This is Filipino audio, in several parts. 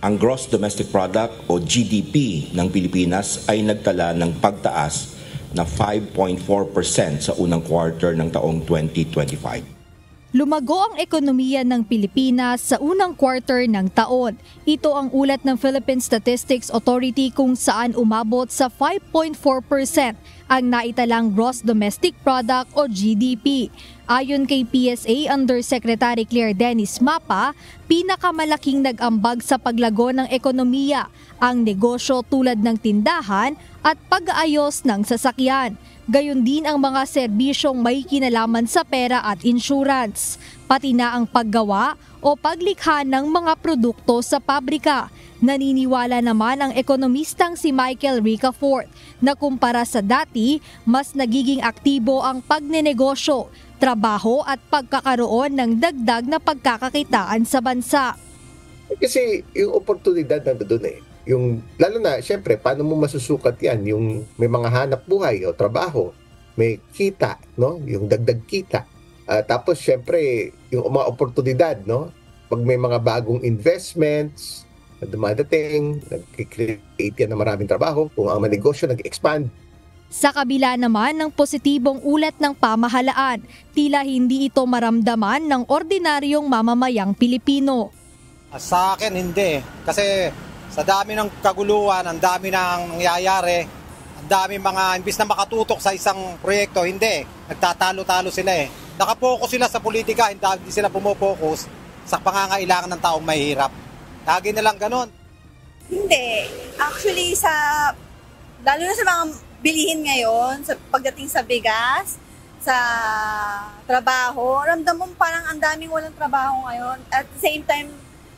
Ang Gross Domestic Product o GDP ng Pilipinas ay nagtala ng pagtaas na 5.4% sa unang quarter ng taong 2025. Lumago ang ekonomiya ng Pilipinas sa unang quarter ng taon. Ito ang ulat ng Philippine Statistics Authority kung saan umabot sa 5.4% ang naitalang Gross Domestic Product o GDP. Ayon kay PSA Undersecretary Claire Dennis Mapa, pinakamalaking nag-ambag sa paglago ng ekonomiya ang negosyo tulad ng tindahan at pag-aayos ng sasakyan. Gayon din ang mga serbisyong may kinalaman sa pera at insurance, pati na ang paggawa o paglikha ng mga produkto sa pabrika. Naniniwala naman ang ekonomistang si Michael Ricafort na kumpara sa dati, mas nagiging aktibo ang pagnenegosyo, trabaho at pagkakaroon ng dagdag na pagkakakitaan sa bansa. Kasi yung oportunidad nandoon Yung, lalo na, syempre, paano mo masusukat yan? Yung may mga hanap buhay o trabaho, may kita, no? Yung dagdag kita. Tapos, syempre, yung mga oportunidad, no? Pag may mga bagong investments na dumadating, nag-create yan ng maraming trabaho, kung ang negosyo nag-expand. Sa kabila naman ng positibong ulat ng pamahalaan, tila hindi ito maramdaman ng ordinaryong mamamayang Pilipino. Sa akin, hindi. Kasi sa dami ng kaguluhan, ang dami ng nangyayari, ang dami mga, imbis na makatutok sa isang proyekto, hindi. Nagtatalo-talo sila eh. Nakapokus sila sa politika, hindi sila pumopokus sa pangangailangan ng taong mahihirap. Lagi na lang ganon. Hindi. Actually, lalo na sa mga bilihin ngayon, pagdating sa bigas, sa trabaho, ramdam mo parang ang daming walang trabaho ngayon. At the same time,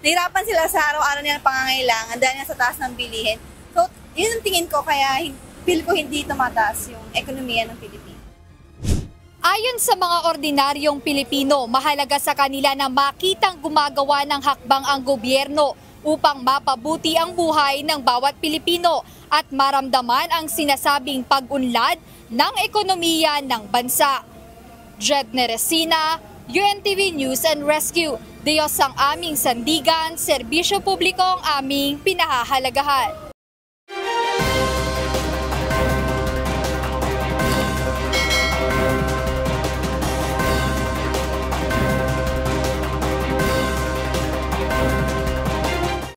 nahirapan sila sa araw-araw nilang pangangailangan dahil sa taas ng bilihin. So, yun ang tingin ko, kaya feel ko hindi tumataas yung ekonomiya ng Pilipinas. Ayon sa mga ordinaryong Pilipino, mahalaga sa kanila na makitang gumagawa ng hakbang ang gobyerno upang mapabuti ang buhay ng bawat Pilipino at maramdaman ang sinasabing pag-unlad ng ekonomiya ng bansa. Jed Neresina, UNTV News and Rescue. Diyos ang aming sandigan, serbisyo publiko ang aming pinahahalagahan.